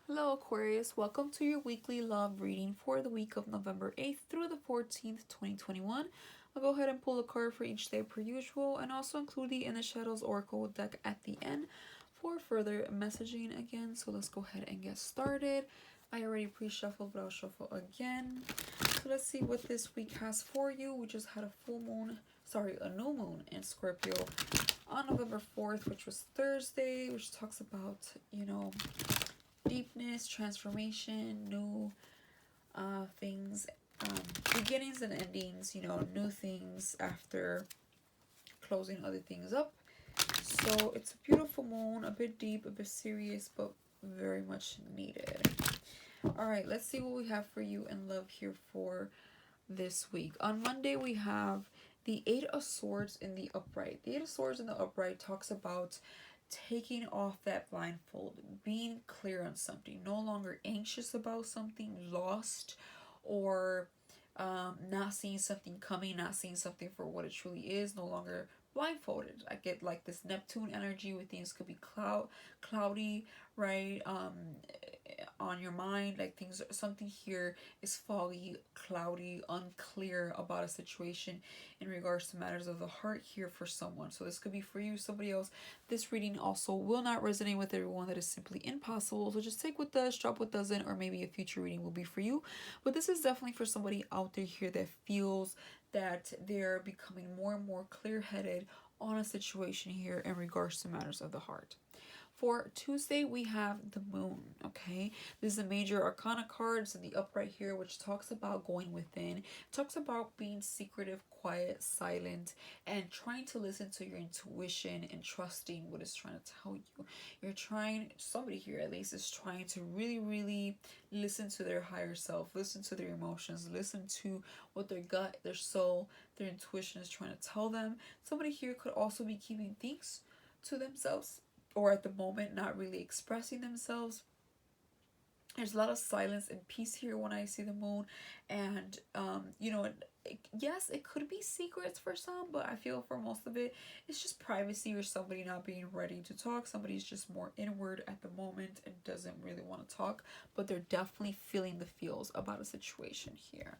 Hello, Aquarius. Welcome to your weekly love reading for the week of November 8th through the 14th, 2021. I'll go ahead and pull a card for each day per usual and also include the In the Shadows Oracle deck at the end for further messaging again. So let's go ahead and get started. I already pre-shuffled, but I'll shuffle again. So let's see what this week has for you. We just had a new moon in Scorpio on November 4th, which was Thursday, which talks about, deepness, transformation, new things, beginnings and endings, new things after closing other things up. So it's a beautiful moon, a bit deep, a bit serious, but very much needed. All right, let's see what we have for you in love here for this week. On Monday, we have the Eight of Swords in the upright. The Eight of Swords in the upright talks about taking off that blindfold, being clear on something, no longer anxious about something, lost, or not seeing something coming, not seeing something for what it truly is, no longer blindfolded. I get like this Neptune energy with things could be cloudy, right? On your mind, like things, something here is foggy, cloudy, unclear about a situation in regards to matters of the heart here for someone. So this could be for you, somebody else. This reading also will not resonate with everyone. That is simply impossible. So just take what does, drop what doesn't, or maybe a future reading will be for you. But this is definitely for somebody out there here that feels that they're becoming more and more clear-headed on a situation here in regards to matters of the heart. For Tuesday, we have the moon, okay? This is a major arcana card. It's in the upright here, which talks about going within. It talks about being secretive, quiet, silent, and trying to listen to your intuition and trusting what it's trying to tell you. Somebody here at least, is trying to really, really listen to their higher self, listen to their emotions, listen to what their gut, their soul, their intuition is trying to tell them. Somebody here could also be keeping things to themselves, or at the moment not really expressing themselves. There's a lot of silence and peace here when I see the moon, and yes, it could be secrets for some, but I feel for most of it, it's just privacy or somebody not being ready to talk. Somebody's just more inward at the moment and doesn't really want to talk, but they're definitely feeling the feels about a situation here.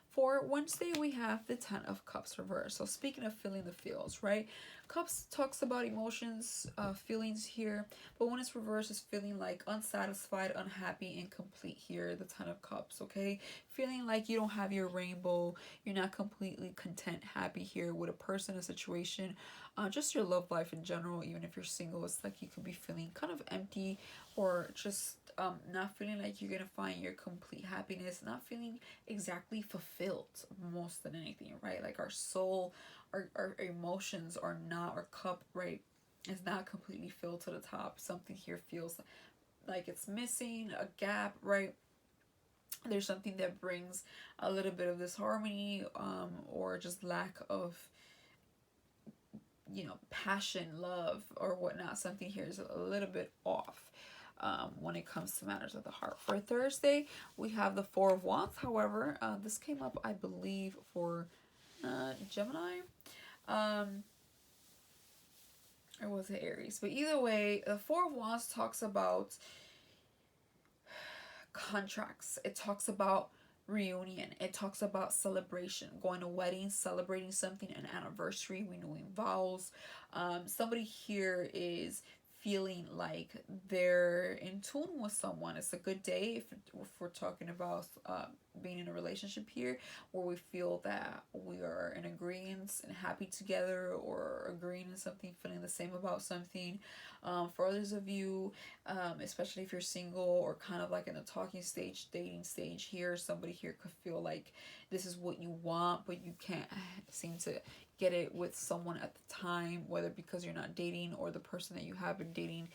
For Wednesday, we have the Ten of Cups reversed. So speaking of feeling the feels, right? Cups talks about emotions, feelings here, but when it's reversed, it's feeling like unsatisfied, unhappy, incomplete here, the Ten of Cups, okay? Feeling like you don't have your rainbow, you're not completely content, happy here with a person, a situation, just your love life in general. Even if you're single, it's like you could be feeling kind of empty, or just not feeling like you're gonna find your complete happiness, not feeling exactly fulfilled most than anything, right? Like our soul, our emotions are not, our cup, right, is not completely filled to the top. Something here feels like it's missing a gap, right? There's something that brings a little bit of this harmony, or just lack of, passion, love, or whatnot. Something here is a little bit off. When it comes to matters of the heart. For Thursday, we have the Four of Wands. However, this came up, I believe, for Gemini. Or was it Aries? But either way, the Four of Wands talks about contracts. It talks about reunion. It talks about celebration, going to weddings, celebrating something, an anniversary, renewing vows. Somebody here is feeling like they're in tune with someone. It's a good day if we're talking about being in a relationship here, where we feel that we are in agreement and happy together, or agreeing in something, feeling the same about something. For others of you, especially if you're single or kind of like in the talking stage, dating stage here, somebody here could feel like this is what you want, but you can't seem to get it with someone at the time, whether because you're not dating, or the person that you have been dating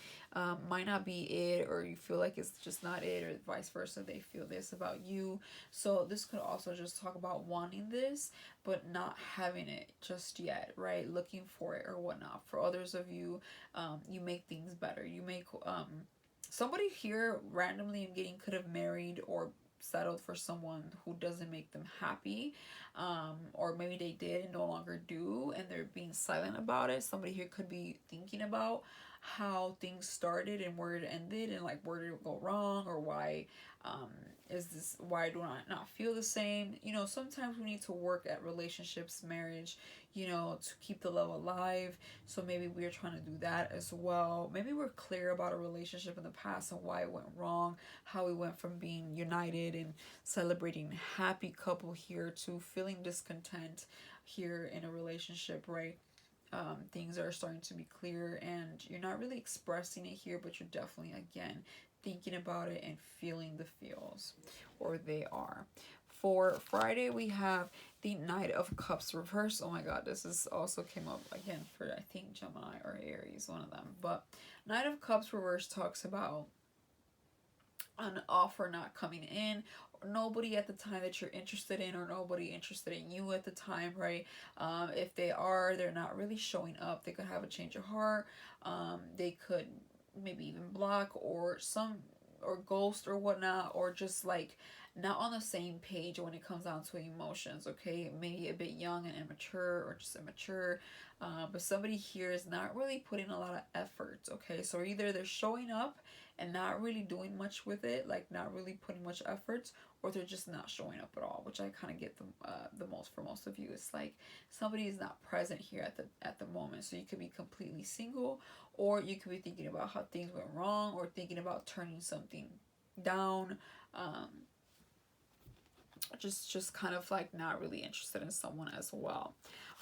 might not be it, or you feel like it's just not it, or vice versa, they feel this about you. So this could also just talk about wanting this but not having it just yet, right? Looking for it or whatnot. For others of you, you make things better. You make somebody here randomly, I'm getting, could have married or settled for someone who doesn't make them happy, or maybe they did and no longer do, and they're being silent about it. Somebody here could be thinking about how things started and where it ended, and like where did it go wrong, or why um why do I not feel the same. Sometimes we need to work at relationships, marriage, to keep the love alive. So maybe we're trying to do that as well. Maybe we're clear about a relationship in the past and why it went wrong, how we went from being united and celebrating happy couple here to feeling discontent here in a relationship, right? Things are starting to be clear and you're not really expressing it here, but you're definitely, again, thinking about it and feeling the feels, or they are. For Friday, we have the Knight of Cups reverse. Oh my god, this is also came up again for, I think, Gemini or Aries, one of them. But Knight of Cups reverse talks about an offer not coming in, or nobody at the time that you're interested in, or nobody interested in you at the time, right? If they are, they're not really showing up. They could have a change of heart. They could maybe even block or ghost or whatnot, or just like not on the same page when it comes down to emotions. Okay, maybe a bit young and immature, or just immature. But somebody here is not really putting a lot of effort. Okay, so either they're showing up and not really doing much with it, like not really putting much effort, or they're just not showing up at all, which I kind of get the most for most of you. It's like somebody is not present here at the moment. So you could be completely single, or you could be thinking about how things went wrong, or thinking about turning something down. Um, just kind of like not really interested in someone as well.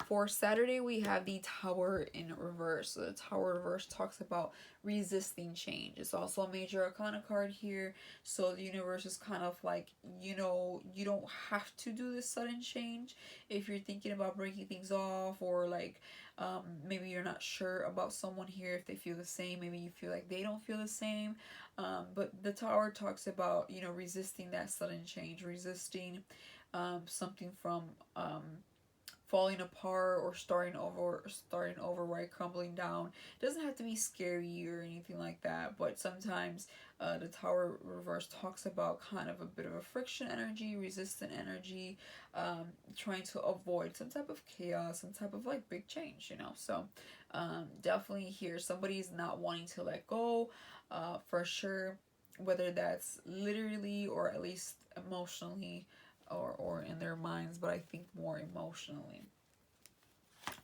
For Saturday, we have the Tower in reverse. So the Tower reverse talks about resisting change. It's also a major arcana card here. So the universe is kind of like, you don't have to do this sudden change. If you're thinking about breaking things off, or like maybe you're not sure about someone here, if they feel the same, maybe you feel like they don't feel the same. But the Tower talks about, resisting that sudden change, resisting something from falling apart, or starting over, right? Crumbling down. It doesn't have to be scary or anything like that, but sometimes the Tower reverse talks about kind of a bit of a friction energy, resistant energy, trying to avoid some type of chaos, some type of like big change. So definitely here somebody's not wanting to let go, for sure, whether that's literally or at least emotionally, or in their minds, but I think more emotionally.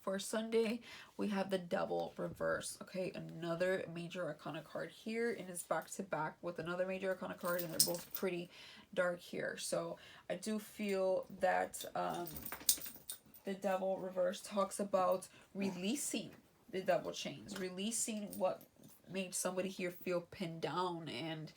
For Sunday, we have the Devil reverse. Okay, another major arcana card here, and it's back to back with another major arcana card, and they're both pretty dark here. So I do feel that the Devil reverse talks about releasing the double chains, releasing what made somebody here feel pinned down, and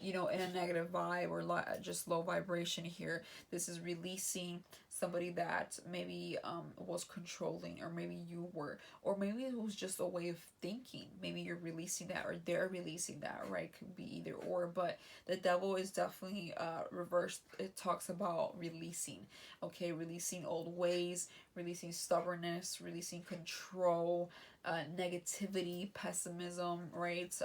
in a negative vibe, or just low vibration here. This is releasing somebody that maybe was controlling, or maybe you were, or maybe it was just a way of thinking. Maybe you're releasing that, or they're releasing that, right? Could be either or, but the Devil is definitely reversed. It talks about releasing, okay? Releasing old ways, releasing stubbornness, releasing control, negativity, pessimism, right?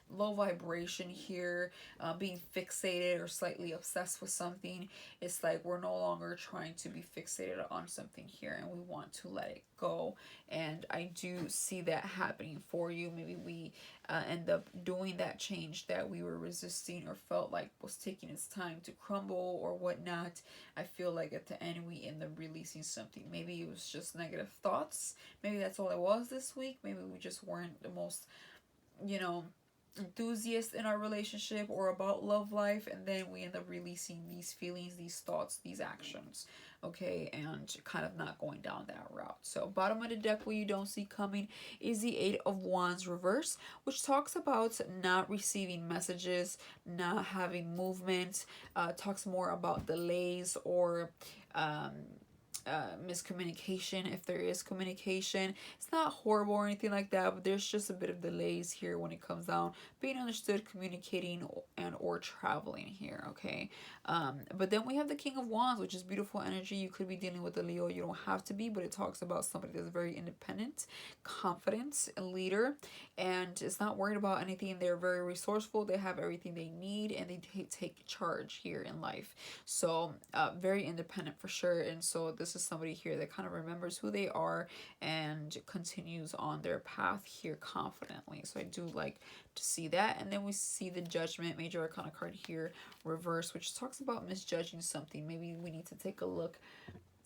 Low vibration here, being fixated or slightly obsessed with something. It's like we're no longer trying to be fixated on something here, and we want to let it go. And I do see that happening for you. Maybe we end up doing that change that we were resisting, or felt like was taking its time to crumble or whatnot. I feel like at the end we end up releasing something. Maybe it was just negative thoughts. Maybe that's all it was this week. Maybe we just weren't the most, you know, enthusiast in our relationship or about love life, and then we end up releasing these feelings, these thoughts, these actions, okay, and kind of not going down that route. So bottom of the deck, what you don't see coming is the Eight of Wands reverse, which talks about not receiving messages, not having movement, talks more about delays, or miscommunication, if there is communication. It's not horrible or anything like that, but there's just a bit of delays here when it comes down being understood, communicating, and or traveling here, okay? But then we have the King of Wands, which is beautiful energy. You could be dealing with a Leo, you don't have to be, but it talks about somebody that's very independent, confident, a leader, and is not worried about anything. They're very resourceful, they have everything they need, and they take charge here in life. So very independent for sure. And so this is somebody here that kind of remembers who they are and continues on their path here confidently. So I do like to see that. And then we see the Judgment, Major Arcana card here, reverse, which talks about misjudging something. Maybe we need to take a look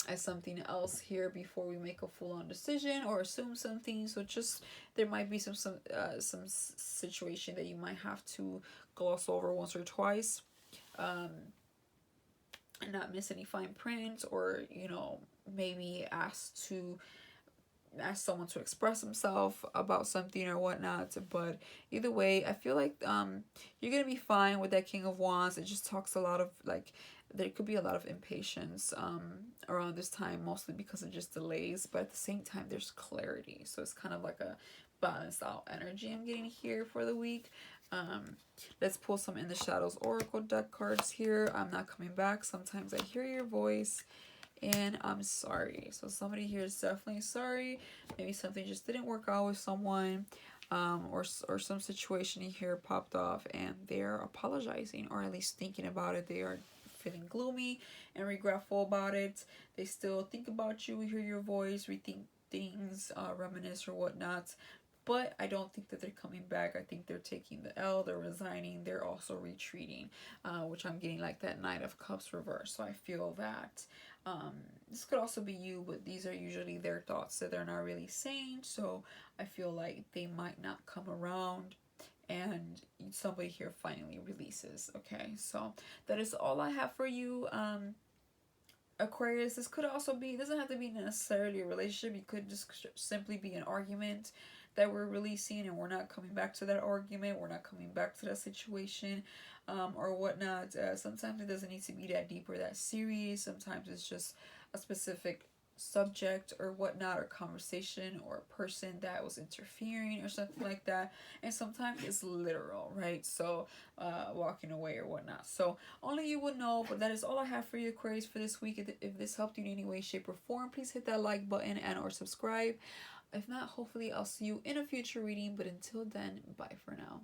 at something else here before we make a full-on decision or assume something. So just there might be some situation that you might have to gloss over once or twice, and not miss any fine print, or maybe ask someone to express himself about something or whatnot. But either way, I feel like you're gonna be fine with that King of Wands. It just talks a lot of like there could be a lot of impatience around this time, mostly because of just delays, but at the same time there's clarity, so it's kind of like a balanced out energy I'm getting here for the week. Let's pull some In the Shadows Oracle deck cards here. I'm not coming back. Sometimes I hear your voice and I'm sorry. So somebody here is definitely sorry. Maybe something just didn't work out with someone, or some situation here popped off and they're apologizing, or at least thinking about it. They are feeling gloomy and regretful about it. They still think about you, hear your voice, rethink things, reminisce or whatnot. But I don't think that they're coming back. I think they're taking the L, they're resigning, they're also retreating, which I'm getting like that Knight of Cups reverse. So I feel that this could also be you, but these are usually their thoughts that they're not really saying. So I feel like they might not come around, and somebody here finally releases. Okay, so that is all I have for you, Aquarius. This could also be, it doesn't have to be necessarily a relationship. It could just simply be an argument that we're releasing, and we're not coming back to that argument, we're not coming back to that situation, or whatnot. Sometimes it doesn't need to be that deep or that serious. Sometimes it's just a specific subject or whatnot, or conversation, or a person that was interfering or something like that. And sometimes it's literal, right? So walking away or whatnot. So only you would know. But that is all I have for you, Aquarius, for this week. If this helped you in any way, shape, or form, please hit that like button and or subscribe. If not, hopefully I'll see you in a future reading. But until then, bye for now.